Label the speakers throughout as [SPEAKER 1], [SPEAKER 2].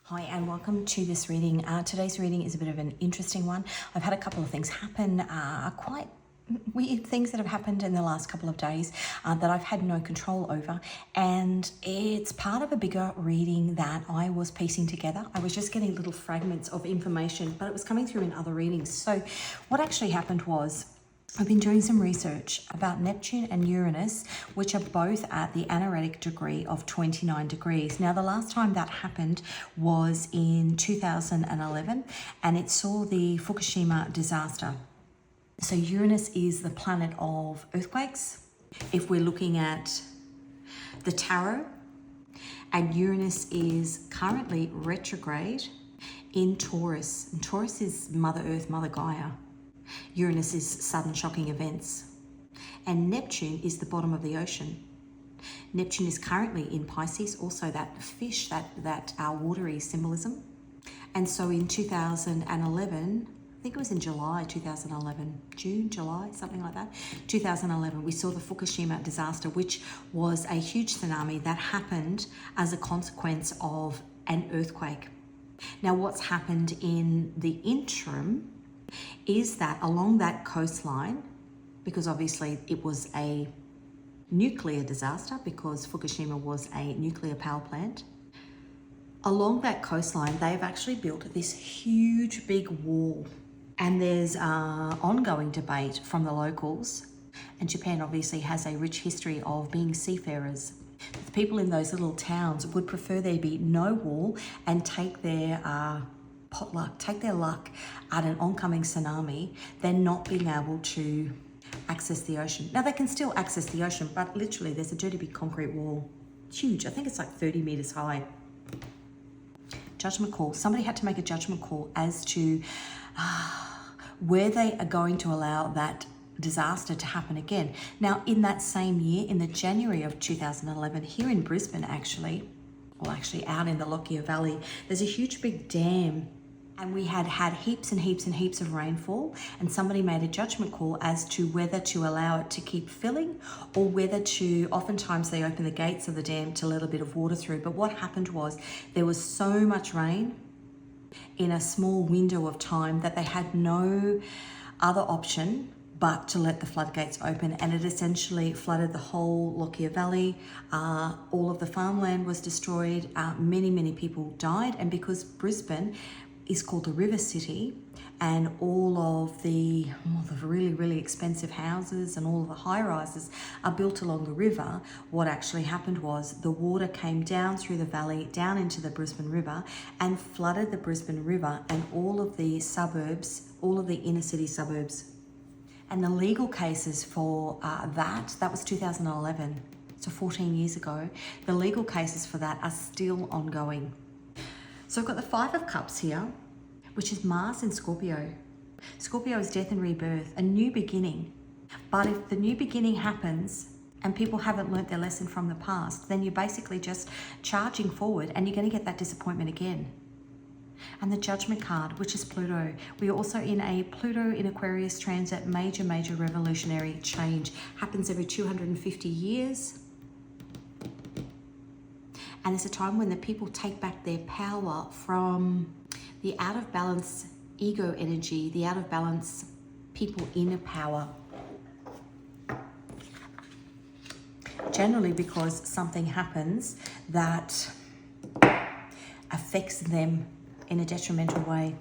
[SPEAKER 1] Hi and welcome to this reading. Today's reading is a bit of an interesting one. I've had a couple of things happen, quite weird things that have happened in the last couple of days that I've had no control over, and it's part of a bigger reading that I was piecing together. I was just getting little fragments of information, but it was coming through in other readings. So what actually happened was, I've been doing some research about Neptune and Uranus, which are both at the anaretic degree of 29 degrees. Now, the last time that happened was in 2011, and it saw the Fukushima disaster. So Uranus is the planet of earthquakes. If we're looking at the tarot, and Uranus is currently retrograde in Taurus. And Taurus is Mother Earth, Mother Gaia. Uranus is sudden shocking events. And Neptune is the bottom of the ocean. Neptune is currently in Pisces, also that fish, that watery symbolism. And so in 2011, I think it was in July 2011, June, July, something like that, 2011, we saw the Fukushima disaster, which was a huge tsunami that happened as a consequence of an earthquake. Now, what's happened in the interim is that along that coastline, because obviously it was a nuclear disaster because Fukushima was a nuclear power plant, along that coastline they've actually built this huge big wall, and there's ongoing debate from the locals, and Japan obviously has a rich history of being seafarers. The people in those little towns would prefer there be no wall and take their take their luck at an oncoming tsunami than not being able to access the ocean. Now, they can still access the ocean, but literally there's a dirty big concrete wall. Huge. I think it's like 30 meters high. Judgment call. Somebody had to make a judgment call as to where they are going to allow that disaster to happen again. Now, in that same year, in the January of 2011, here in Brisbane actually out in the Lockyer Valley, there's a huge big dam. And we had heaps and heaps and heaps of rainfall, and somebody made a judgment call as to whether to allow it to keep filling or whether to, oftentimes they open the gates of the dam to let a bit of water through. But what happened was there was so much rain in a small window of time that they had no other option but to let the floodgates open, and it essentially flooded the whole Lockyer Valley. All of the farmland was destroyed. Many people died, and because Brisbane is called the River City, and all of the really expensive houses and all of the high rises are built along the river, what actually happened was the water came down through the valley, down into the Brisbane River, and flooded the Brisbane River and all of the suburbs, all of the inner city suburbs. And the legal cases for that was 2011, so 14 years ago. The legal cases for that are still ongoing. So I've got the Five of Cups here, which is Mars in Scorpio. Scorpio is death and rebirth, a new beginning. But if the new beginning happens and people haven't learnt their lesson from the past, then you're basically just charging forward and you're going to get that disappointment again. And the Judgment card, which is Pluto. We are also in a Pluto in Aquarius transit, major revolutionary change. Happens every 250 years. And it's a time when the people take back their power from the out of balance ego energy, the out of balance people in power. Generally because something happens that affects them in a detrimental way.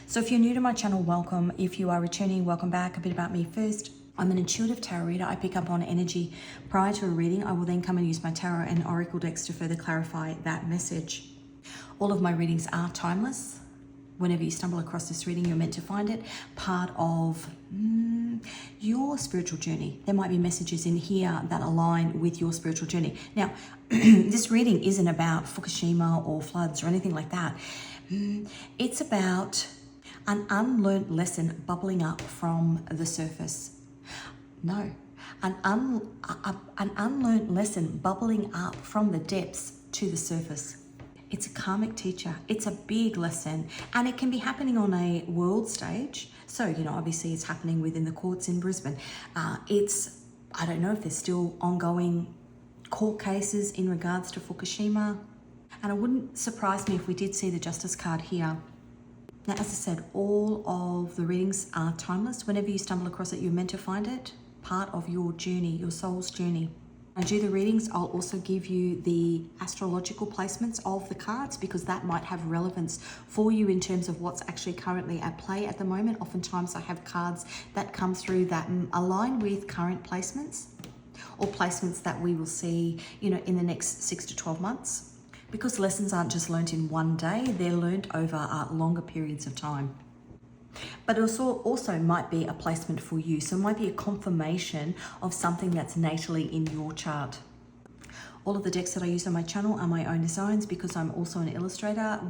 [SPEAKER 1] So if you're new to my channel, welcome. If you are returning, welcome back. A bit about me first. I'm an intuitive tarot reader. I pick up on energy prior to a reading. I will then come and use my tarot and oracle decks to further clarify that message. All of my readings are timeless. Whenever you stumble across this reading, you're meant to find it part of your spiritual journey. There might be messages in here that align with your spiritual journey. Now, this reading isn't about Fukushima or floods or anything like that. It's about an unlearned lesson bubbling up from the surface. No, an unlearned lesson bubbling up from the depths to the surface. It's a karmic teacher. It's a big lesson, and it can be happening on a world stage. So, obviously it's happening within the courts in Brisbane. I don't know if there's still ongoing court cases in regards to Fukushima. And it wouldn't surprise me if we did see the Justice card here. Now, as I said, all of the readings are timeless. Whenever you stumble across it, you're meant to find it part of your journey, your soul's journey. I do the readings, I'll also give you the astrological placements of the cards, because that might have relevance for you in terms of what's actually currently at play at the moment. Oftentimes I have cards that come through that align with current placements, or placements that we will see, you know, in the next 6 to 12 months. Because lessons aren't just learnt in one day, they're learnt over longer periods of time. But it also might be a placement for you. So it might be a confirmation of something that's natally in your chart. All of the decks that I use on my channel are my own designs, because I'm also an illustrator.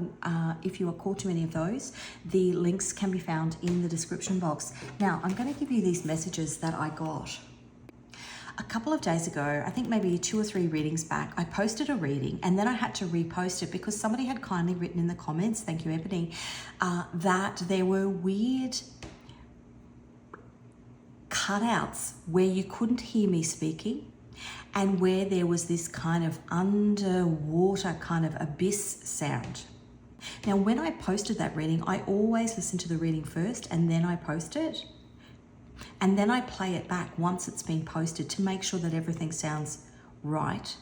[SPEAKER 1] If you are called to any of those, the links can be found in the description box. Now, I'm going to give you these messages that I got. A couple of days ago, I think maybe 2 or 3 readings back, I posted a reading and then I had to repost it because somebody had kindly written in the comments, thank you Ebony, that there were weird cutouts where you couldn't hear me speaking, and where there was this kind of underwater kind of abyss sound. Now, when I posted that reading, I always listen to the reading first and then I post it. And then I play it back once it's been posted to make sure that everything sounds right.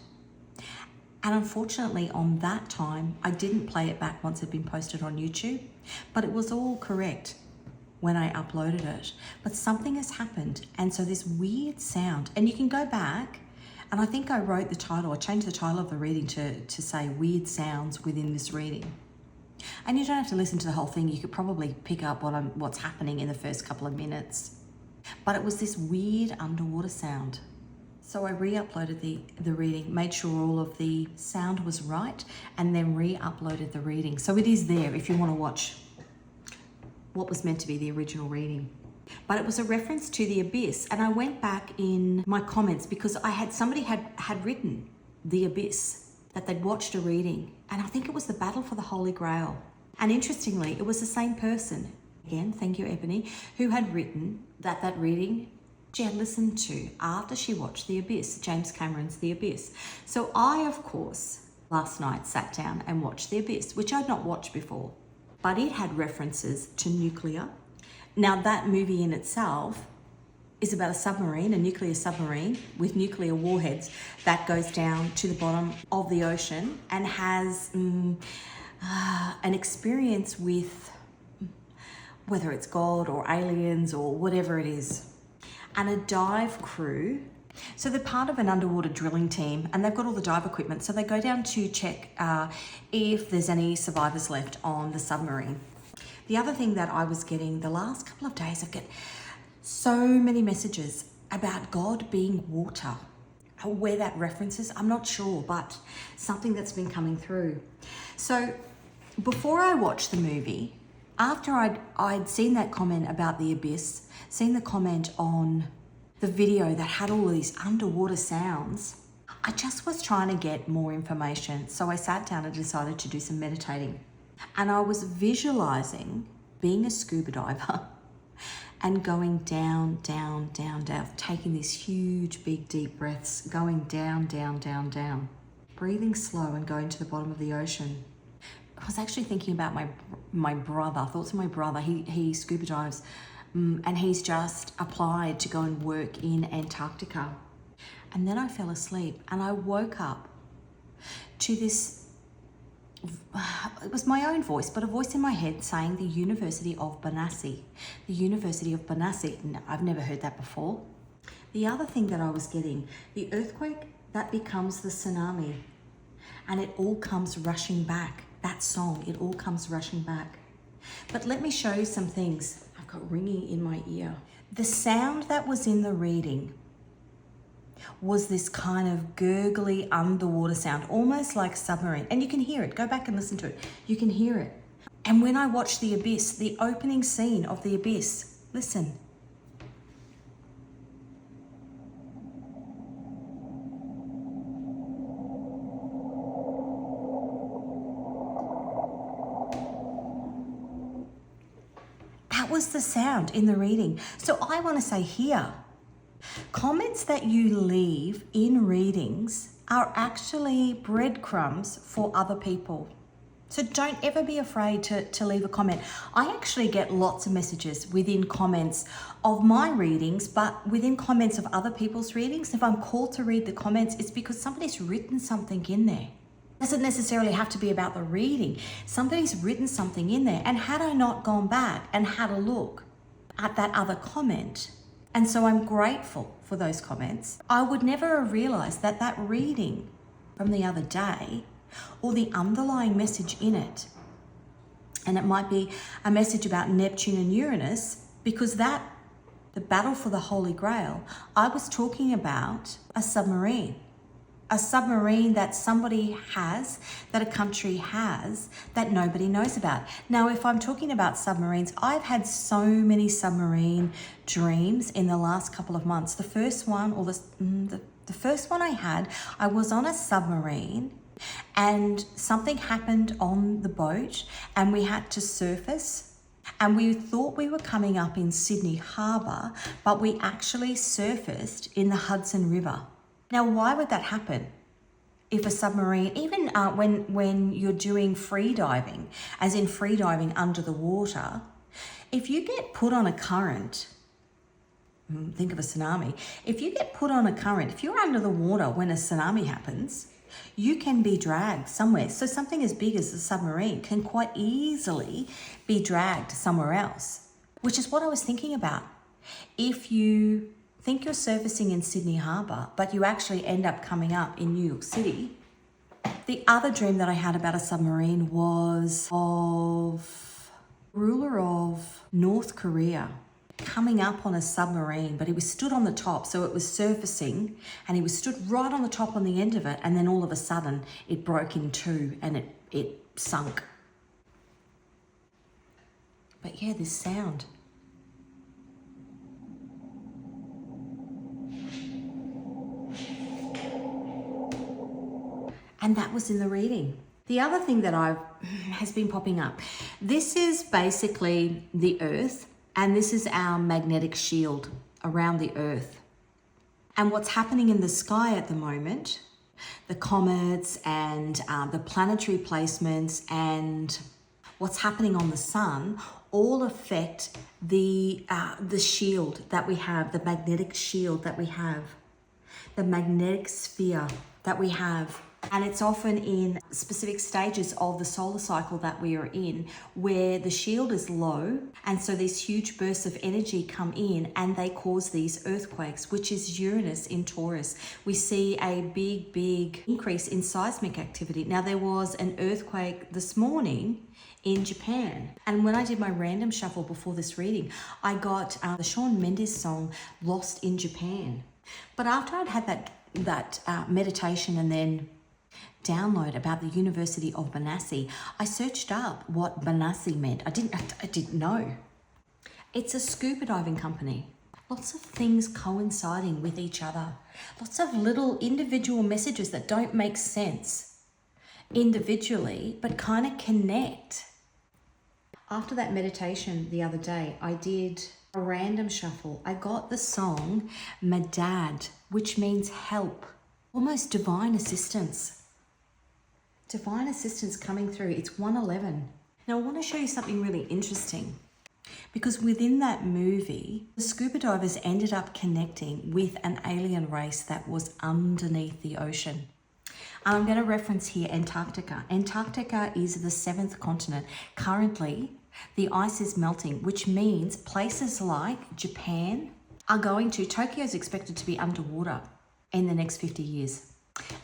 [SPEAKER 1] And unfortunately, on that time, I didn't play it back once it had been posted on YouTube, but it was all correct when I uploaded it. But something has happened, and so this weird sound, and you can go back, and I think I wrote the title, I changed the title of the reading to say weird sounds within this reading. And you don't have to listen to the whole thing. You could probably pick up what's happening in the first couple of minutes. But it was this weird underwater sound. So I re-uploaded the reading, made sure all of the sound was right, and then re-uploaded the reading. So it is there if you want to watch what was meant to be the original reading. But it was a reference to the abyss. And I went back in my comments because somebody had written the abyss, that they'd watched a reading. And I think it was the Battle for the Holy Grail. And interestingly, it was the same person, again, thank you Ebony, who had written that reading she had listened to after she watched The Abyss, James Cameron's The Abyss. So I, of course, last night sat down and watched The Abyss, which I'd not watched before, but it had references to nuclear. Now, that movie in itself is about a submarine, a nuclear submarine with nuclear warheads that goes down to the bottom of the ocean and has an experience with whether it's God or aliens or whatever it is, and a dive crew. So they're part of an underwater drilling team and they've got all the dive equipment. So they go down to check if there's any survivors left on the submarine. The other thing that I was getting the last couple of days, I've got so many messages about God being water. Where that references, I'm not sure, but something that's been coming through. So before I watched the movie, after I'd seen that comment about the abyss, seen the comment on the video that had all of these underwater sounds, I just was trying to get more information. So I sat down and decided to do some meditating. And I was visualizing being a scuba diver and going down, down, down, down, taking these huge, big, deep breaths, going down, down, down, down, breathing slow and going to the bottom of the ocean. I was actually thinking about my brother, thoughts of my brother. He scuba dives and he's just applied to go and work in Antarctica. And then I fell asleep and I woke up to this, it was my own voice, but a voice in my head saying the University of Banassi. The University of Banassi. No, I've never heard that before. The other thing that I was getting, the earthquake, that becomes the tsunami. And it all comes rushing back. That song, it all comes rushing back. But let me show you some things. I've got ringing in my ear. The sound that was in the reading was this kind of gurgly underwater sound, almost like submarine. And you can hear it. Go back and listen to it. You can hear it. And when I watched The Abyss, the opening scene of The Abyss, listen. That was the sound in the reading. So I want to say here, comments that you leave in readings are actually breadcrumbs for other people. So don't ever be afraid to leave a comment. I actually get lots of messages within comments of my readings, but within comments of other people's readings. If I'm called to read the comments, it's because somebody's written something in there. It doesn't necessarily have to be about the reading. Somebody's written something in there. And had I not gone back and had a look at that other comment, and so I'm grateful for those comments, I would never have realized that that reading from the other day, or the underlying message in it, and it might be a message about Neptune and Uranus, because the battle for the Holy Grail, I was talking about a submarine that somebody has, that a country has, that nobody knows about. Now, if I'm talking about submarines, I've had so many submarine dreams in the last couple of months. The first one, or the first one I had, I was on a submarine and something happened on the boat and we had to surface, and we thought we were coming up in Sydney Harbour, but we actually surfaced in the Hudson River. Now, why would that happen? If a submarine, even when you're doing free diving, as in free diving under the water, if you get put on a current, think of a tsunami, if you get put on a current, if you're under the water when a tsunami happens, you can be dragged somewhere. So something as big as a submarine can quite easily be dragged somewhere else, which is what I was thinking about. If you think you're surfacing in Sydney Harbour, but you actually end up coming up in New York City. The other dream that I had about a submarine was of ruler of North Korea coming up on a submarine, but he was stood on the top, so it was surfacing, and he was stood right on the top on the end of it, and then all of a sudden it broke in two and it sunk. But yeah, this sound. And that was in the reading. The other thing that has been popping up, this is basically the Earth, and this is our magnetic shield around the Earth. And what's happening in the sky at the moment, the comets and the planetary placements and what's happening on the sun, all affect the shield that we have, the magnetic shield that we have, the magnetic sphere that we have. And it's often in specific stages of the solar cycle that we are in where the shield is low, and so these huge bursts of energy come in and they cause these earthquakes, which is Uranus in Taurus. We see a big increase in seismic activity. Now, there was an earthquake this morning in Japan, and when I did my random shuffle before this reading, I got the Shawn Mendes song Lost in Japan. But after I'd had that meditation and then download about the University of Banassi, I searched up what Banassi meant. I didn't know. It's a scuba diving company. Lots of things coinciding with each other. Lots of little individual messages that don't make sense individually, but kind of connect. After that meditation the other day, I did a random shuffle. I got the song Madad, which means help, almost divine assistance. Divine assistance coming through. It's 111. Now, I want to show you something really interesting, because within that movie, the scuba divers ended up connecting with an alien race that was underneath the ocean. And I'm going to reference here Antarctica. Antarctica is the 7th continent. Currently, the ice is melting, which means places like Japan are Tokyo is expected to be underwater in the next 50 years.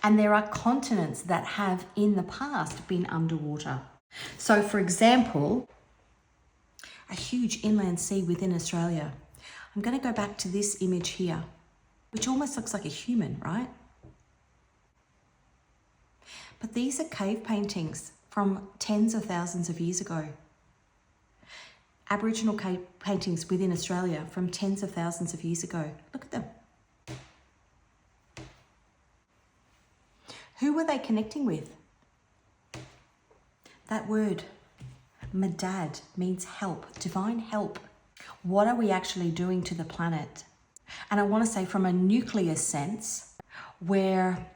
[SPEAKER 1] And there are continents that have in the past been underwater. So, for example, a huge inland sea within Australia. I'm going to go back to this image here, which almost looks like a human, right? But these are cave paintings from tens of thousands of years ago. Aboriginal cave paintings within Australia from tens of thousands of years ago. Look at them. Who were they connecting with? That word, Madad, means help, divine help. What are we actually doing to the planet? And I want to say from a nuclear sense, where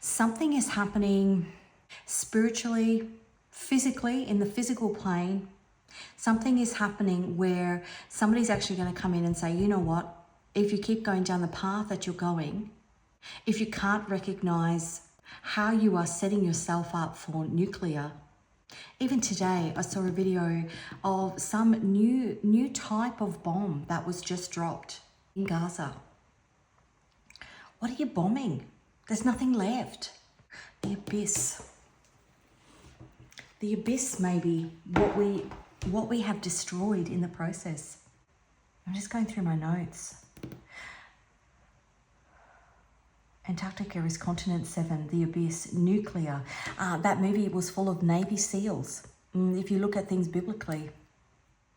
[SPEAKER 1] Something is happening spiritually, physically, in the physical plane. Something is happening where somebody's actually going to come in and say, you know what, if you keep going down the path that you're going, if you can't recognize how you are setting yourself up for nuclear. Even today, I saw a video of some new type of bomb that was just dropped in Gaza. What are you bombing? There's nothing left. The abyss. The abyss may be what we have destroyed in the process. I'm just going through my notes. Antarctica is continent 7, the abyss, nuclear. That movie was full of Navy SEALs. If you look at things biblically,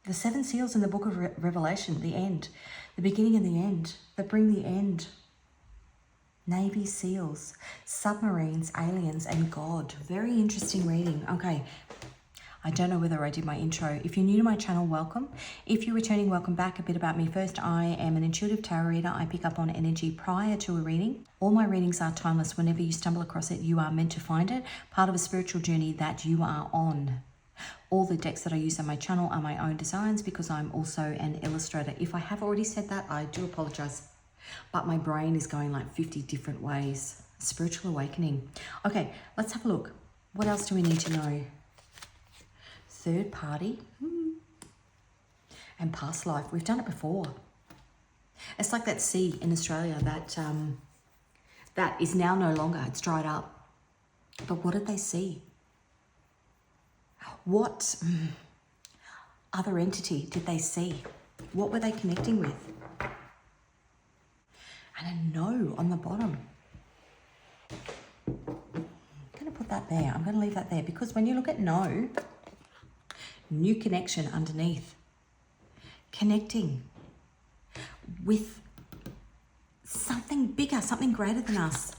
[SPEAKER 1] the 7 seals in the book of Revelation, the end, the beginning and the end, that bring the end. Navy SEALs, submarines, aliens, and God. Very interesting reading. Okay. I don't know whether I did my intro. If you're new to my channel, welcome. If you're returning, welcome back. A bit about me first. I am an intuitive tarot reader. I pick up on energy prior to a reading. All my readings are timeless. Whenever you stumble across it, you are meant to find it. Part of a spiritual journey that you are on. All the decks that I use on my channel are my own designs because I'm also an illustrator. If I have already said that, I do apologize. But my brain is going like 50 different ways. Spiritual awakening. Okay, let's have a look. What else do we need to know? Third party and past life. We've done it before. It's like that sea in Australia that is now no longer, it's dried up. But what did they see? What other entity did they see? What were they connecting with? And a no on the bottom. I'm going to put that there. I'm going to leave that there because when you look at no, new connection underneath. Connecting with something bigger, something greater than us.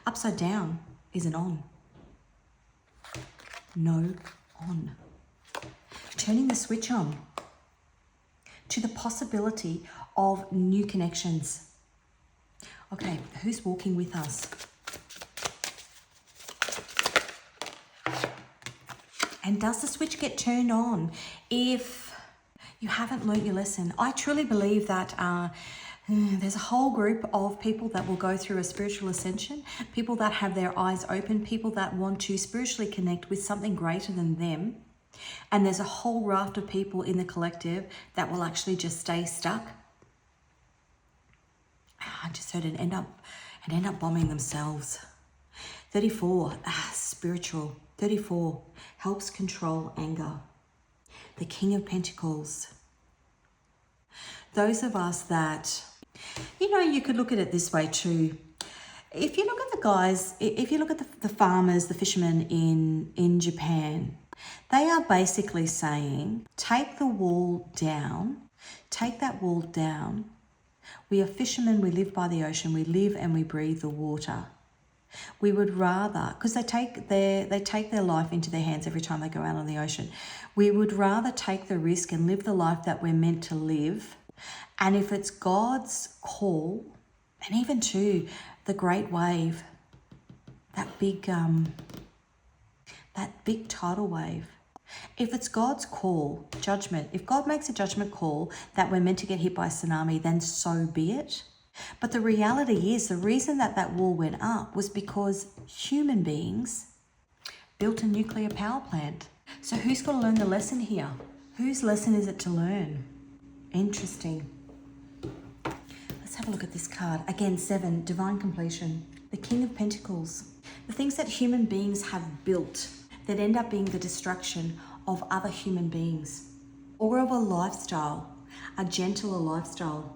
[SPEAKER 1] Upside down is an on. No on. Turning the switch on to the possibility of new connections. Okay, who's walking with us? And does the switch get turned on if you haven't learnt your lesson? I truly believe that there's a whole group of people that will go through a spiritual ascension, people that have their eyes open, people that want to spiritually connect with something greater than them. And there's a whole raft of people in the collective that will actually just stay stuck. I just heard and end up bombing themselves. 34, spiritual. 34, helps control anger. The King of Pentacles. Those of us that, you could look at it this way too. If you look at the guys, if you look at the farmers, the fishermen in Japan, they are basically saying, take the wall down, take that wall down. We are fishermen, we live by the ocean, we live and we breathe the water. We would rather, because they take their life into their hands every time they go out on the ocean. We would rather take the risk and live the life that we're meant to live. And if it's God's call, and even too, the great wave, that big tidal wave. If it's God's call, judgment, if God makes a judgment call that we're meant to get hit by a tsunami, then so be it. But the reality is the reason that wall went up was because human beings built a nuclear power plant. So who's got to learn the lesson here? Whose lesson is it to learn? Interesting. Let's have a look at this card. Again, 7, divine completion. The King of Pentacles. The things that human beings have built that end up being the destruction of other human beings. Or of a lifestyle, a gentler lifestyle.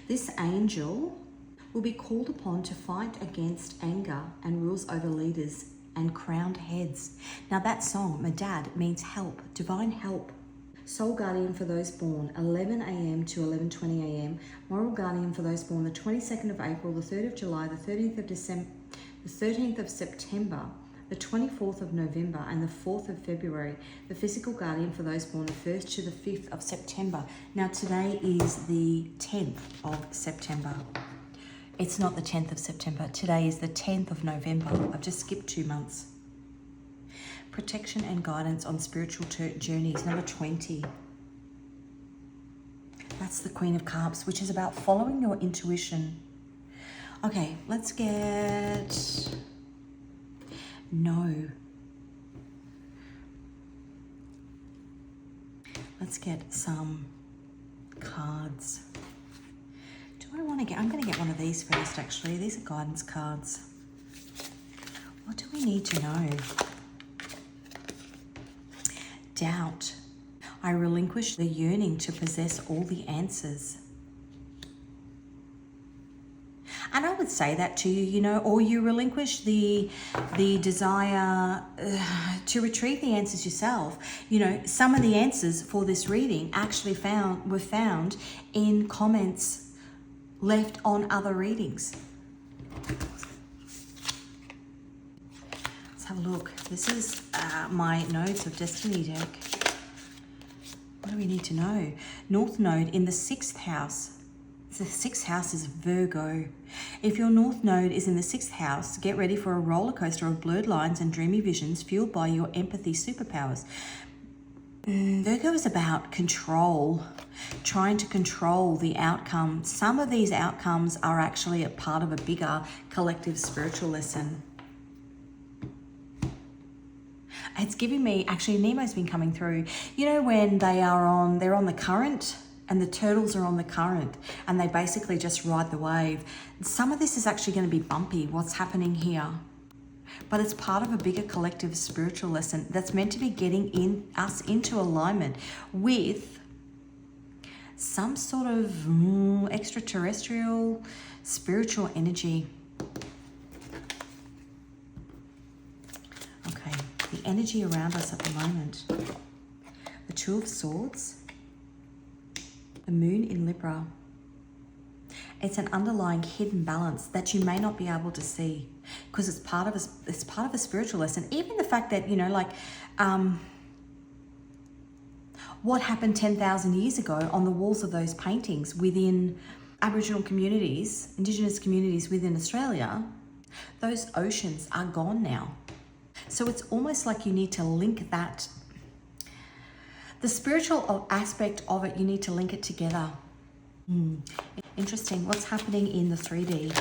[SPEAKER 1] This angel will be called upon to fight against anger and rules over leaders and crowned heads. Now that song, Madad, means help, divine help. Soul guardian for those born 11 a.m. to 11:20 a.m. Moral guardian for those born the 22nd of April, the 3rd of July, the 13th of December, the 13th of September, the 24th of November and the 4th of February. The physical guardian for those born the 1st to the 5th of September. Now today is the 10th of September. It's not the 10th of September. Today is the 10th of November. I've just skipped 2 months. Protection and guidance on spiritual journeys, number 20. That's the Queen of Cups, which is about following your intuition. Okay, let's get no. Let's get some cards. Do I want to get, I'm going to get one of these first actually. These are guidance cards. What do we need to know? Doubt. I relinquish the yearning to possess all the answers. And I would say that to you, you know, or you relinquish the desire to retrieve the answers yourself. You know, some of the answers for this reading actually were found in comments left on other readings. Let's have a look. This is my Nodes of Destiny deck. What do we need to know? North Node in the 6th house. The 6th house is Virgo. If your North Node is in the 6th house, get ready for a roller coaster of blurred lines and dreamy visions fueled by your empathy superpowers. Virgo is about control, trying to control the outcome. Some of these outcomes are actually a part of a bigger collective spiritual lesson. It's giving me, actually Nemo's been coming through, you know, when they're on the current and the turtles are on the current and they basically just ride the wave. Some of this is actually going to be bumpy, what's happening here. But it's part of a bigger collective spiritual lesson that's meant to be getting us into alignment with some sort of extraterrestrial spiritual energy. Okay, the energy around us at the moment. The Two of Swords, the Moon in Libra. It's an underlying hidden balance that you may not be able to see because it's part of a spiritual lesson. Even the fact that, you know, like what happened 10,000 years ago on the walls of those paintings within Aboriginal communities, Indigenous communities within Australia, those oceans are gone now. So it's almost like you need to link that, the spiritual aspect of it, you need to link it together. Interesting. What's happening in the 3D?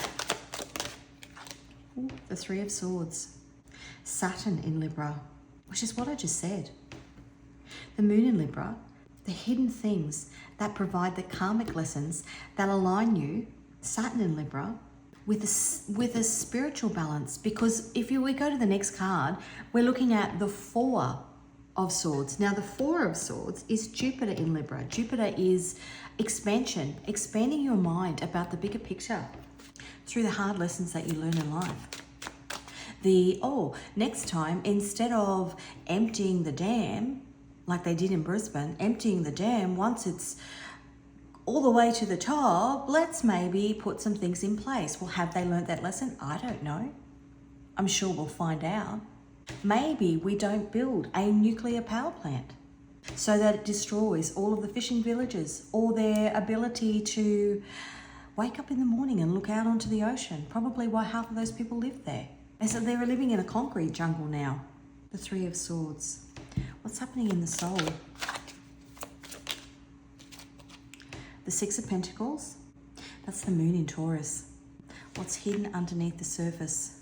[SPEAKER 1] Ooh, the Three of Swords. Saturn in Libra, which is what I just said. The Moon in Libra, the hidden things that provide the karmic lessons that align you, Saturn in Libra, with a spiritual balance. Because if we go to the next card, we're looking at the Four of Swords. Now the Four of Swords is Jupiter in Libra. Jupiter is expansion, expanding your mind about the bigger picture through the hard lessons that you learn in life. Next time, instead of emptying the dam like they did in Brisbane, emptying the dam once it's all the way to the top, let's maybe put some things in place. Well, have they learned that lesson? I don't know. I'm sure we'll find out. Maybe we don't build a nuclear power plant so that it destroys all of the fishing villages or their ability to wake up in the morning and look out onto the ocean. Probably why half of those people live there. And so they're living in a concrete jungle now. The Three of Swords. What's happening in the soul? The Six of Pentacles. That's the Moon in Taurus. What's hidden underneath the surface?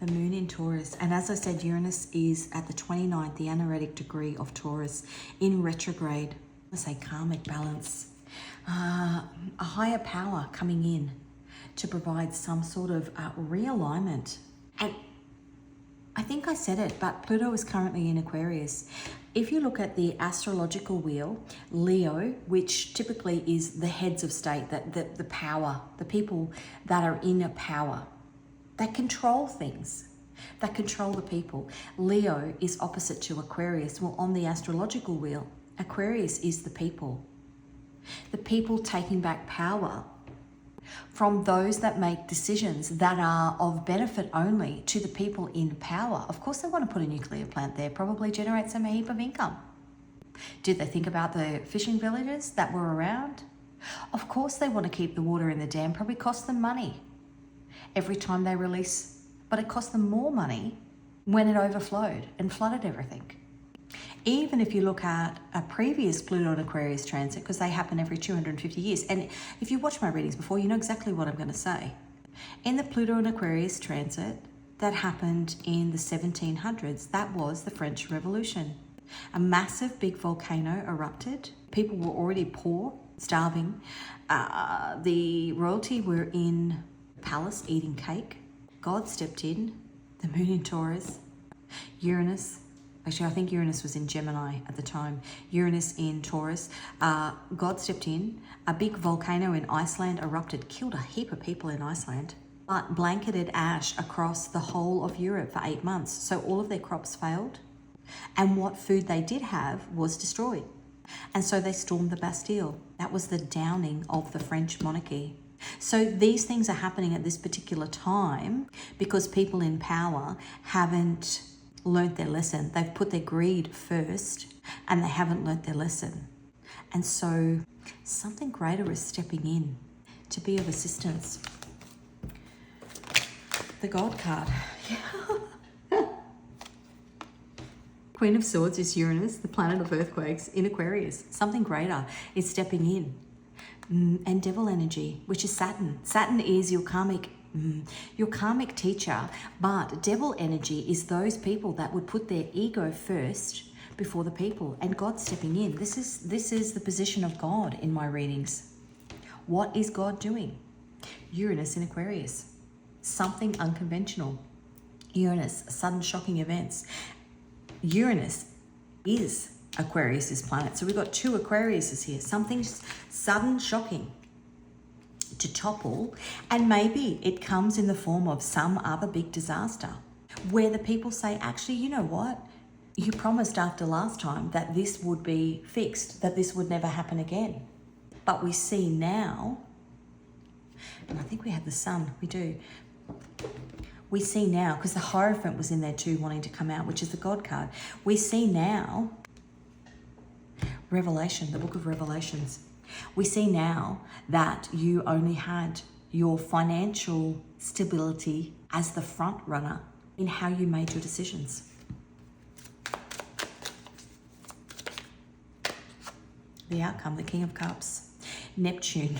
[SPEAKER 1] The Moon in Taurus. And as I said, Uranus is at the 29th, the anaretic degree of Taurus, in retrograde. I say karmic balance. A higher power coming in to provide some sort of realignment. And I think I said it, but Pluto is currently in Aquarius. If you look at the astrological wheel, Leo, which typically is the heads of state, the power, the people that are in a power, that control things, that control the people. Leo is opposite to Aquarius. Well, on the astrological wheel, Aquarius is the people taking back power from those that make decisions that are of benefit only to the people in power. Of course, they want to put a nuclear plant there, probably generate some heap of income. Did they think about the fishing villages that were around? Of course they want to keep the water in the dam, probably costs them money every time they release, but it costs them more money when it overflowed and flooded everything. Even if you look at a previous Pluto and Aquarius transit, because they happen every 250 years, and if you watch my readings before, you know exactly what I'm going to say. In the Pluto and Aquarius transit that happened in the 1700s, that was the French Revolution. A massive big volcano erupted. People were already poor, starving. The royalty were in the palace eating cake. God stepped in, the moon in Taurus, Uranus. Actually, I think Uranus was in Gemini at the time. Uranus in Taurus. God stepped in. A big volcano in Iceland erupted, killed a heap of people in Iceland, but blanketed ash across the whole of Europe for 8 months. So all of their crops failed. And what food they did have was destroyed. And so they stormed the Bastille. That was the downing of the French monarchy. So these things are happening at this particular time because people in power haven't learnt their lesson. They've put their greed first and they haven't learnt their lesson. And so something greater is stepping in to be of assistance. The God card. Queen of Swords is Uranus, the planet of earthquakes, in Aquarius. Something greater is stepping in. And devil energy, which is Saturn. Saturn is your karmic teacher, but devil energy is those people that would put their ego first before the people, and God stepping in. This is the position of God in my readings. What is God doing? Uranus in Aquarius. Something unconventional. Uranus, sudden shocking events. Uranus is Aquarius's planet. So we've got two Aquariuses here. Something sudden, shocking to topple, and maybe it comes in the form of some other big disaster where the people say, actually, you know what? You promised after last time that this would be fixed, that this would never happen again. But we see now, and I think we have the Sun, we do. We see now, because the Hierophant was in there too, wanting to come out, which is the God card. We see now Revelation, the book of Revelations. We see now that you only had your financial stability as the front runner in how you made your decisions. The outcome, the King of Cups, Neptune.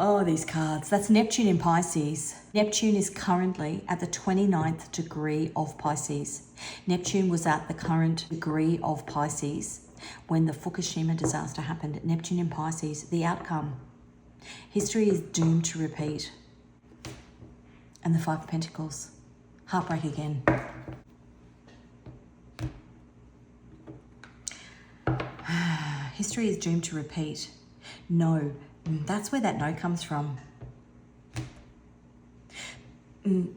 [SPEAKER 1] Oh, these cards. That's Neptune in Pisces. Neptune is currently at the 29th degree of Pisces. Neptune was at the current degree of Pisces when the Fukushima disaster happened. Neptune in Pisces, the outcome. History is doomed to repeat. And the Five of Pentacles. Heartbreak again. History is doomed to repeat. No. That's where that no comes from.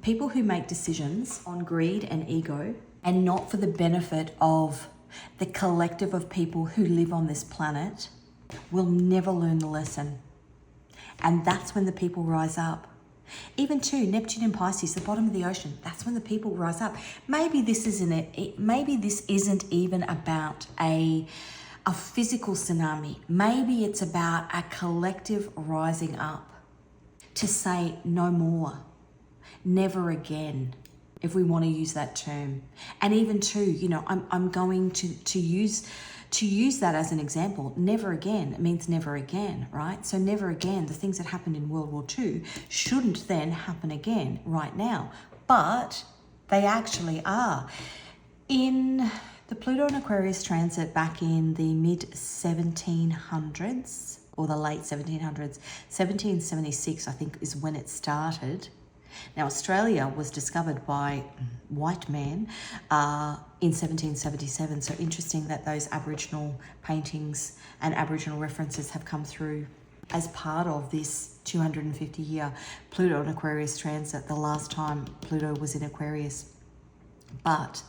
[SPEAKER 1] People who make decisions on greed and ego and not for the benefit of the collective of people who live on this planet will never learn the lesson. And that's when the people rise up. Even too, Neptune in Pisces, the bottom of the ocean, that's when the people rise up. Maybe this isn't even about a physical tsunami. Maybe it's about a collective rising up to say no more, never again, if we want to use that term. And even too, you know, I'm going to use that as an example. Never again, it means never again, right? So never again, the things that happened in World War II shouldn't then happen again right now, but they actually are. In the Pluto and Aquarius transit back in the mid-1700s, or the late 1700s, 1776 I think is when it started. Now Australia was discovered by white man in 1777, so interesting that those Aboriginal paintings and Aboriginal references have come through as part of this 250-year Pluto and Aquarius transit, the last time Pluto was in Aquarius. But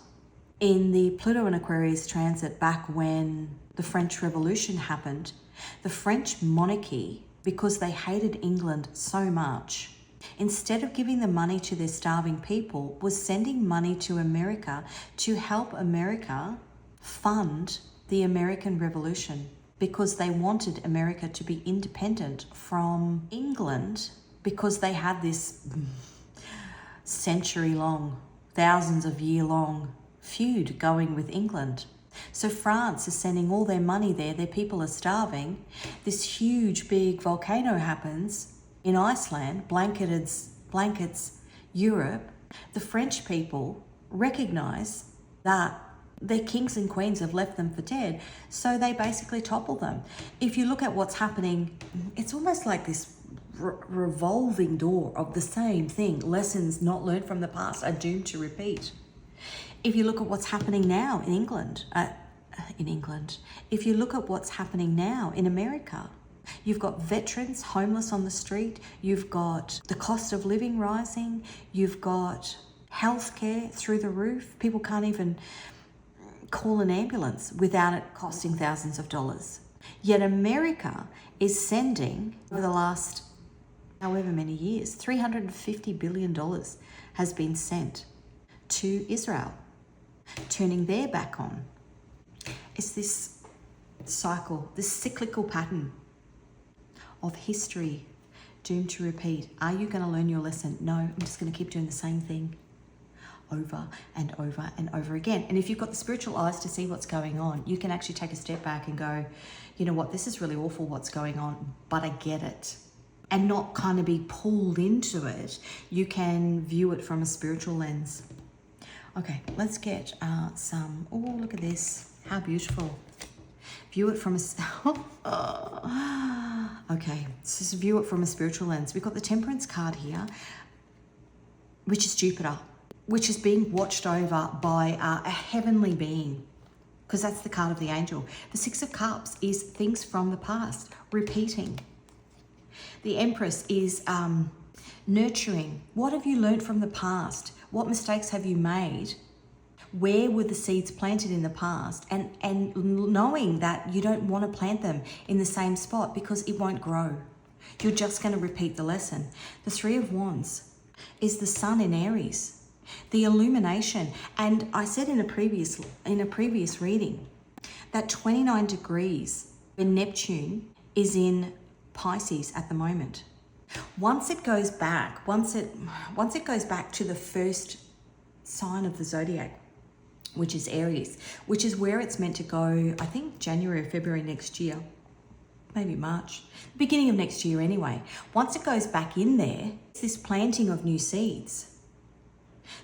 [SPEAKER 1] in the Pluto and Aquarius transit back when the French Revolution happened, the French monarchy, because they hated England so much, instead of giving the money to their starving people, was sending money to America to help America fund the American Revolution. because they wanted America to be independent from England, because they had this century-long, thousands of year-long feud going with England. So France is sending all their money there. Their people are starving. This huge, big volcano happens in Iceland, blankets Europe. The French people recognize that their kings and queens have left them for dead, so they basically topple them. If you look at what's happening, it's almost like this revolving door of the same thing. Lessons not learned from the past are doomed to repeat. If you look at what's happening now in England, if you look at what's happening now in America, you've got veterans homeless on the street, you've got the cost of living rising, you've got healthcare through the roof. People can't even call an ambulance without it costing thousands of dollars. Yet America is sending, over the last however many years, $350 billion has been sent to Israel, turning their back on. It's this cycle, this cyclical pattern of history doomed to repeat. Are you going to learn your lesson? No, I'm just going to keep doing the same thing over and over and over again. And if you've got the spiritual eyes to see what's going on, you can actually take a step back and go, you know what, this is really awful what's going on, but I get it. And not kind of be pulled into it. You can view it from a spiritual lens. Okay, let's get some, oh, look at this. How beautiful. View it from a, okay, so just view it from a spiritual lens. We've got the Temperance card here, which is Jupiter, which is being watched over by a heavenly being, because that's the card of the angel. The Six of Cups is things from the past, repeating. The Empress is nurturing. What have you learned from the past? What mistakes have you made? Where were the seeds planted in the past? And knowing that you don't want to plant them in the same spot because it won't grow. You're just going to repeat the lesson. The Three of Wands is the Sun in Aries, the illumination. And I said in a previous reading that 29 degrees when Neptune is in Pisces at the moment. Once it goes back to the first sign of the zodiac, which is Aries, which is where it's meant to go, I think January or February next year, maybe March, beginning of next year anyway. Once it goes back in there, it's this planting of new seeds,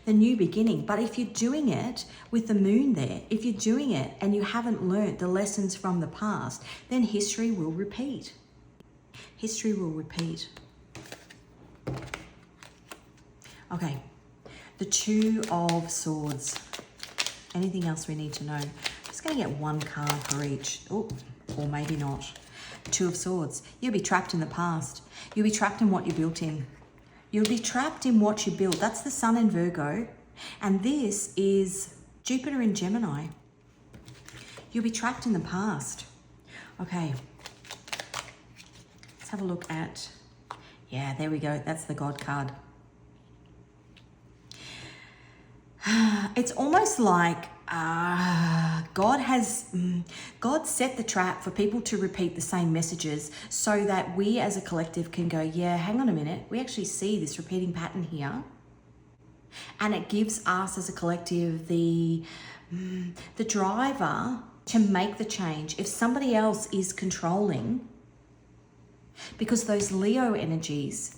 [SPEAKER 1] the new beginning. But if you're doing it with the moon there, if you're doing it and you haven't learned the lessons from the past, then history will repeat. History will repeat. Okay, the Two of Swords. Anything else we need to know? I'm just going to get one card for each. Oh, or maybe not. Two of Swords. You'll be trapped in the past. You'll be trapped in what you built in. You'll be trapped in what you built. That's the Sun in Virgo. And this is Jupiter in Gemini. You'll be trapped in the past. Okay. Let's have a look at... Yeah, there we go. That's the God card. It's almost like God set the trap for people to repeat the same messages so that we as a collective can go, yeah, hang on a minute. We actually see this repeating pattern here. And it gives us as a collective the driver to make the change. If somebody else is controlling, because those Leo energies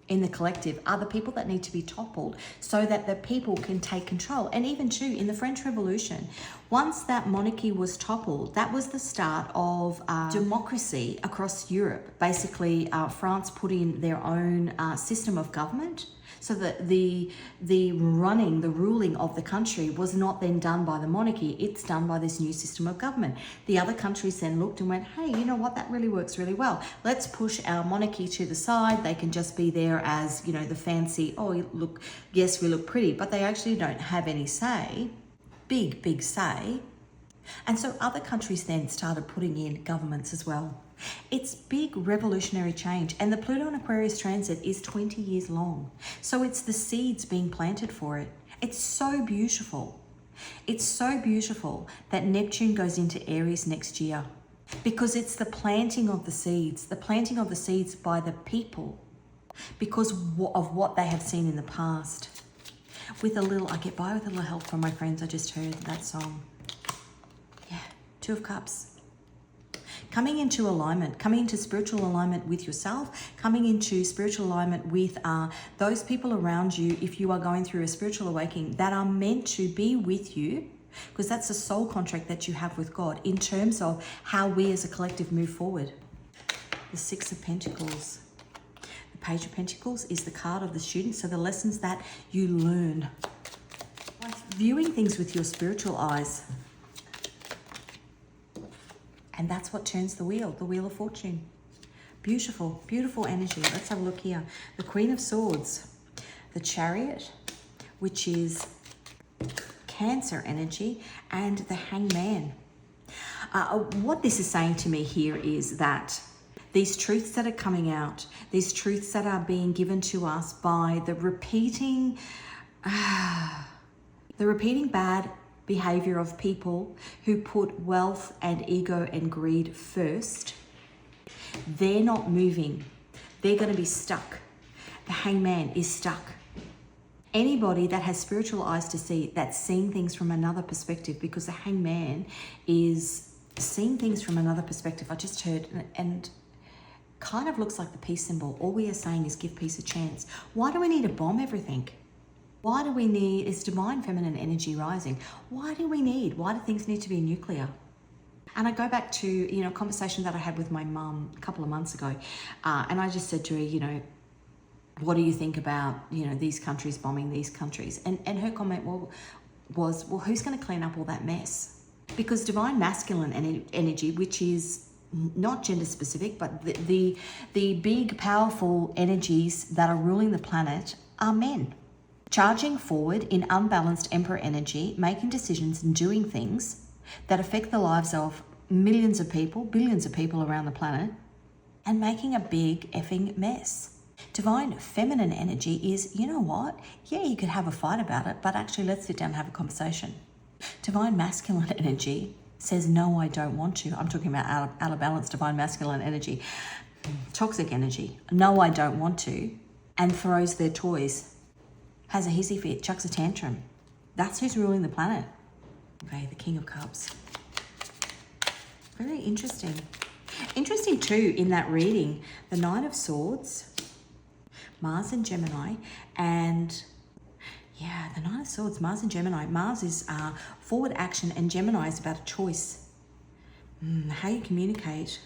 [SPEAKER 1] in the collective are the people that need to be toppled so that the people can take control. And even too, in the French Revolution, once that monarchy was toppled, that was the start of democracy across Europe. Basically, France put in their own system of government so that the ruling of the country was not then done by the monarchy, it's done by this new system of government. The other countries then looked and went, hey, you know what, that really works really well. Let's push our monarchy to the side. They can just be there as, you know, the fancy, oh, look, yes, we look pretty, but they actually don't have any say, big say. And so other countries then started putting in governments as well. It's big revolutionary change, and the Pluto and Aquarius transit is 20 years long. So it's the seeds being planted for it. It's so beautiful. It's so beautiful that Neptune goes into Aries next year. Because it's the planting of the seeds by the people because of what they have seen in the past. I get by with a little help from my friends. I just heard that song. Yeah, Two of Cups. Coming into alignment, coming into spiritual alignment with yourself, coming into spiritual alignment with those people around you, if you are going through a spiritual awakening, that are meant to be with you, because that's a soul contract that you have with God in terms of how we as a collective move forward. The Six of Pentacles. The Page of Pentacles is the card of the student, so the lessons that you learn. Like viewing things with your spiritual eyes. And that's what turns the wheel of fortune. Beautiful, beautiful energy. Let's have a look here. The Queen of Swords, the Chariot, which is Cancer energy, and the Hangman. What this is saying to me here is that these truths that are coming out, these truths that are being given to us by the repeating bad behavior of people who put wealth and ego and greed first, they're not moving. They're going to be stuck. The Hangman is stuck. Anybody that has spiritual eyes to see, that's seeing things from another perspective, because the Hangman is seeing things from another perspective. I just heard, and kind of looks like the peace symbol. All we are saying is give peace a chance. Why do we need to bomb everything? Why do we need, it's divine feminine energy rising. Why do things need to be nuclear? And I go back to, a conversation that I had with my mum a couple of months ago. And I just said to her, what do you think about, these countries bombing these countries? And her comment was, who's going to clean up all that mess? Because divine masculine energy, which is not gender specific, but the big, powerful energies that are ruling the planet are men. Charging forward in unbalanced emperor energy, making decisions and doing things that affect the lives of millions of people, billions of people around the planet, and making a big effing mess. Divine feminine energy is, you know what? Yeah, you could have a fight about it, but actually let's sit down and have a conversation. Divine masculine energy says, no, I don't want to. I'm talking about out of balance divine masculine energy. Toxic energy. No, I don't want to. And throws their toys. Has a hissy fit, chucks a tantrum. That's who's ruling the planet. Okay, the King of Cups. Very interesting. Interesting too, in that reading, the Nine of Swords, Mars and Gemini, and yeah, the Nine of Swords, Mars and Gemini. Mars is forward action, and Gemini is about a choice. How you communicate.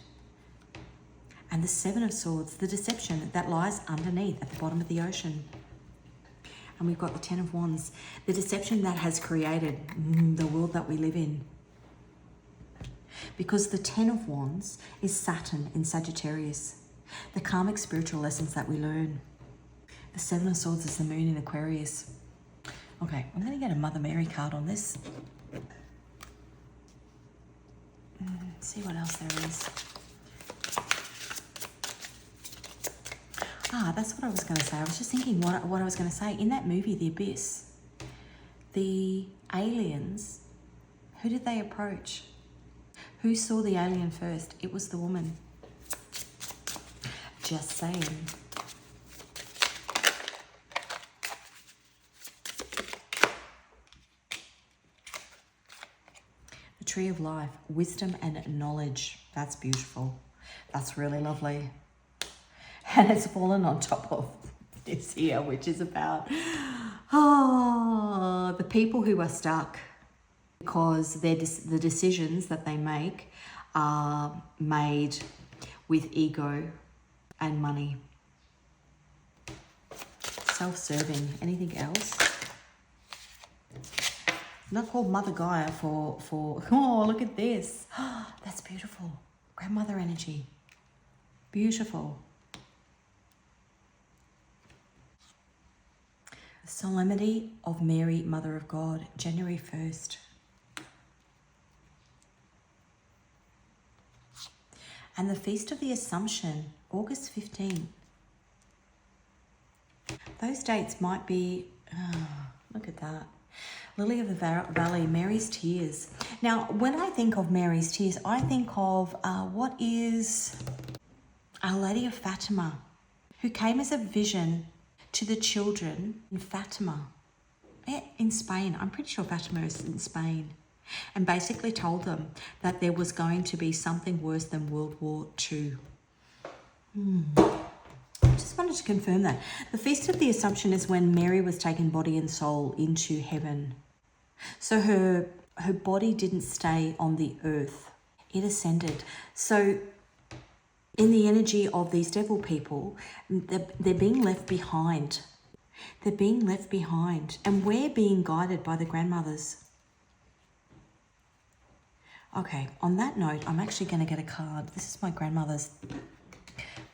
[SPEAKER 1] And the Seven of Swords, the deception that lies underneath at the bottom of the ocean. And we've got the Ten of Wands, the deception that has created the world that we live in. Because the Ten of Wands is Saturn in Sagittarius, the karmic spiritual lessons that we learn. The Seven of Swords is the Moon in Aquarius. Okay, I'm going to get a Mother Mary card on this. See what else there is. That's what I was going to say. I was just thinking what I was going to say. In that movie, The Abyss, the aliens, who did they approach? Who saw the alien first? It was the woman. Just saying. The Tree of Life, wisdom and knowledge. That's beautiful. That's really lovely. And it's fallen on top of this here, which is about the people who are stuck because the decisions that they make are made with ego and money. Self-serving. Anything else? Not called Mother Gaia for oh, look at this. That's beautiful. Grandmother energy. Beautiful. The Solemnity of Mary, Mother of God, January 1st. And the Feast of the Assumption, August 15. Those dates might be, look at that. Lily of the Valley, Mary's Tears. Now, when I think of Mary's Tears, I think of what is Our Lady of Fatima, who came as a vision to the children in Fatima, in Spain. I'm pretty sure Fatima is in Spain. And basically told them that there was going to be something worse than World War II. Just wanted to confirm that. The Feast of the Assumption is when Mary was taken body and soul into heaven. So her body didn't stay on the earth. It ascended. So in the energy of these devil people, they're being left behind. They're being left behind. And we're being guided by the grandmothers. Okay, on that note, I'm actually going to get a card. This is my grandmother's.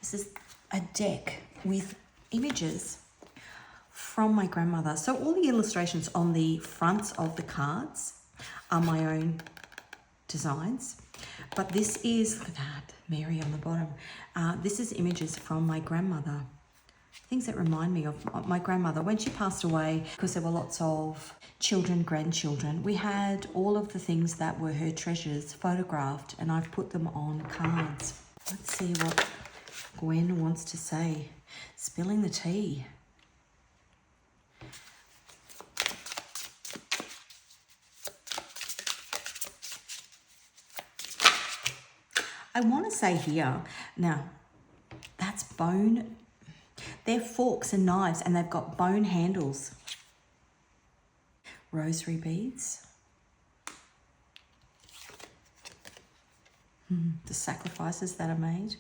[SPEAKER 1] This is a deck with images from my grandmother. So all the illustrations on the fronts of the cards are my own designs. But this is, look at that, Mary on the bottom. This is images from my grandmother. Things that remind me of my grandmother. When she passed away, because there were lots of children, grandchildren, we had all of the things that were her treasures photographed, and I've put them on cards. Let's see what Gwen wants to say. Spilling the tea. I want to say here, now, that's bone. They're forks and knives, and they've got bone handles. Rosary beads. The sacrifices that are made.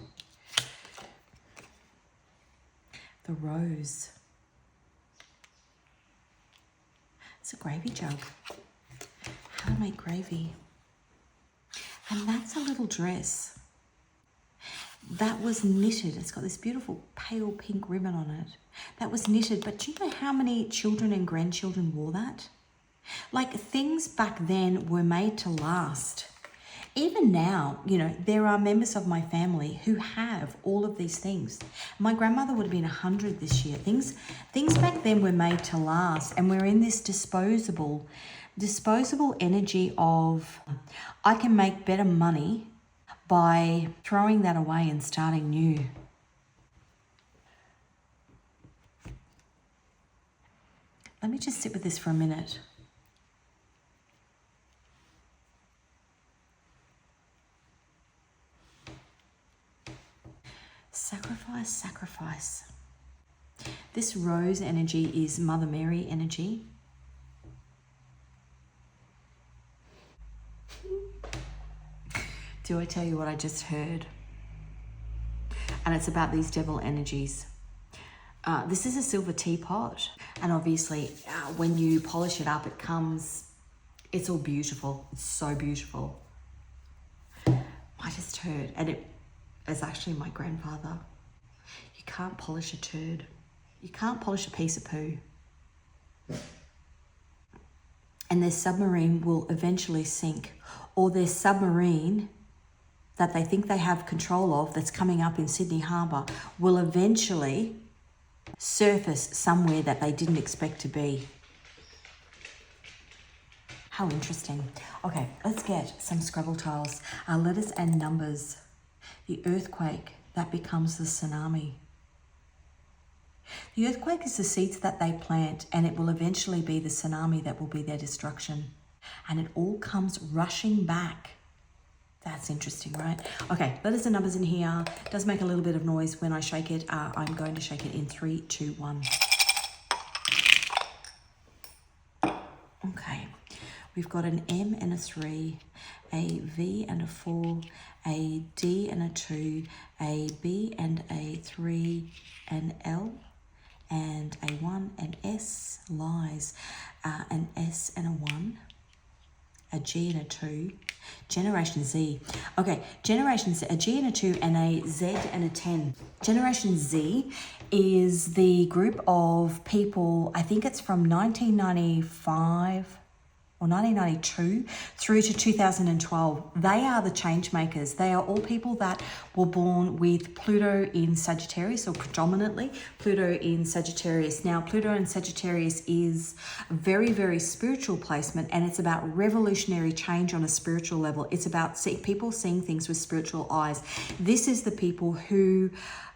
[SPEAKER 1] The rose. It's a gravy jug. How to make gravy. And that's a little dress. That was knitted. It's got this beautiful pale pink ribbon on it. That was knitted, but do you know how many children and grandchildren wore that? Like, things back then were made to last. Even now, you know, there are members of my family who have all of these things. My grandmother would have been 100 this year. Things back then were made to last, and we're in this disposable energy of, I can make better money by throwing that away and starting new. Let me just sit with this for a minute. Sacrifice, sacrifice. This rose energy is Mother Mary energy. Do I tell you what I just heard? And it's about these devil energies. This is a silver teapot, and obviously when you polish it up, it's all beautiful. It's so beautiful. I just heard, and it is actually my grandfather. You can't polish a turd. You can't polish a piece of poo. And their submarine will eventually sink, or their submarine that they think they have control of that's coming up in Sydney Harbour will eventually surface somewhere that they didn't expect to be. How interesting. Okay, let's get some Scrabble tiles. Letters and numbers. The earthquake that becomes the tsunami. The earthquake is the seeds that they plant, and it will eventually be the tsunami that will be their destruction. And it all comes rushing back. That's interesting, right? Okay, letters and numbers in here. It does make a little bit of noise when I shake it. I'm going to shake it in 3, 2, 1. Okay, we've got an M and a 3, a V and a 4, a D and a 2, a B and a 3, an L and a 1, an S, lies, an S and a 1, a G and a 2, Generation Z. Okay, Generation Z, a G and a 2, and a Z and a 10. Generation Z is the group of people, I think it's from 1995 or 1992 through to 2012. They are the change makers. They are all people that were born with Pluto in Sagittarius, or predominantly Pluto in Sagittarius. Now, Pluto in Sagittarius is a very, very spiritual placement, and it's about revolutionary change on a spiritual level. It's about people seeing things with spiritual eyes. This is the people who,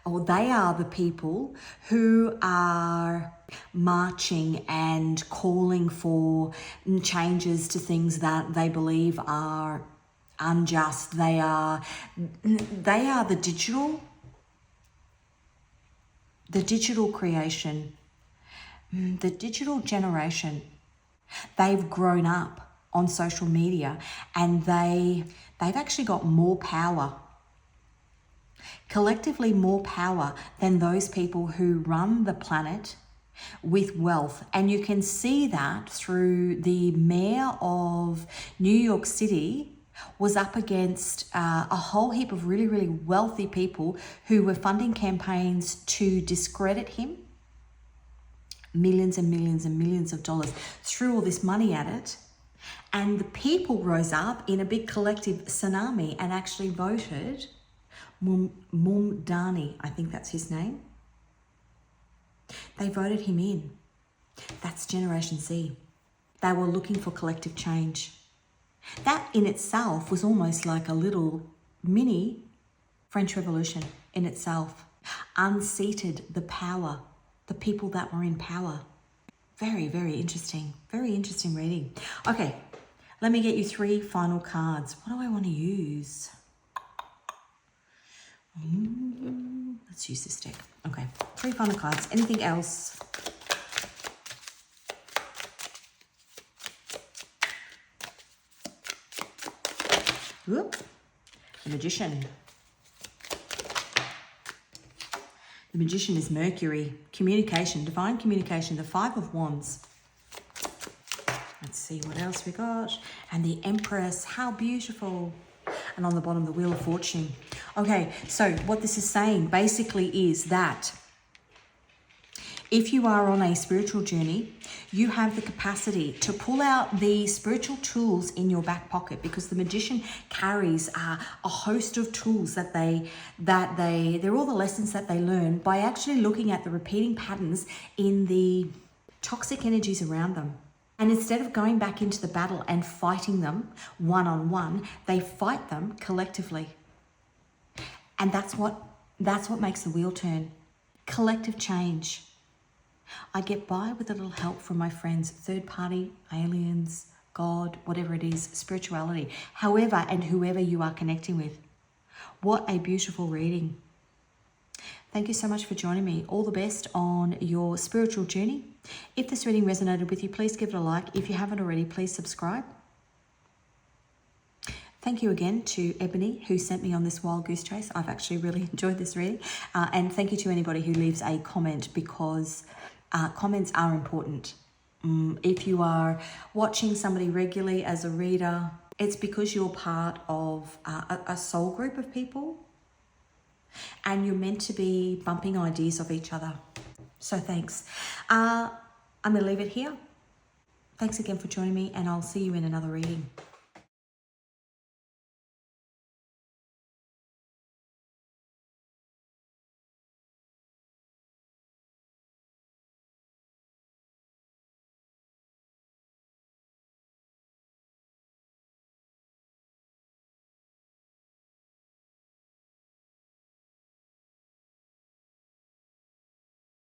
[SPEAKER 1] or they are the people who are marching and calling for changes to things that they believe are unjust. They are the digital creation, the digital generation. They've grown up on social media, and they've actually got more power, collectively more power than those people who run the planet with wealth. And you can see that through the mayor of New York City was up against a whole heap of really, really wealthy people who were funding campaigns to discredit him. Millions and millions and millions of dollars, threw all this money at it. And the people rose up in a big collective tsunami and actually voted Mumdani, I think that's his name. They voted him in. That's Generation Z. They were looking for collective change. That in itself was almost like a little mini French Revolution in itself. Unseated the power, the people that were in power. Very, very interesting. Very interesting reading. Okay, let me get you 3 final cards. What do I want to use? Let's use this deck. Okay, 3 final cards. Anything else? Whoop. The Magician. The Magician is Mercury. Communication, divine communication, the 5 of Wands. Let's see what else we got. And the Empress, how beautiful. And on the bottom, the Wheel of Fortune. Okay, so what this is saying basically is that if you are on a spiritual journey, you have the capacity to pull out the spiritual tools in your back pocket, because the Magician carries a host of tools that they're all the lessons that they learn by actually looking at the repeating patterns in the toxic energies around them. And instead of going back into the battle and fighting them one-on-one, they fight them collectively. And that's what makes the wheel turn. Collective change. I get by with a little help from my friends, third party, aliens, God, whatever it is, spirituality, however and whoever you are connecting with. What a beautiful reading. Thank you so much for joining me. All the best on your spiritual journey. If this reading resonated with you, please give it a like. If you haven't already, please subscribe. Thank you again to Ebony, who sent me on this wild goose chase. I've actually really enjoyed this reading. And thank you to anybody who leaves a comment, because comments are important. If you are watching somebody regularly as a reader, it's because you're part of a soul group of people, and you're meant to be bumping ideas of each other. So thanks. I'm going to leave it here. Thanks again for joining me, and I'll see you in another reading.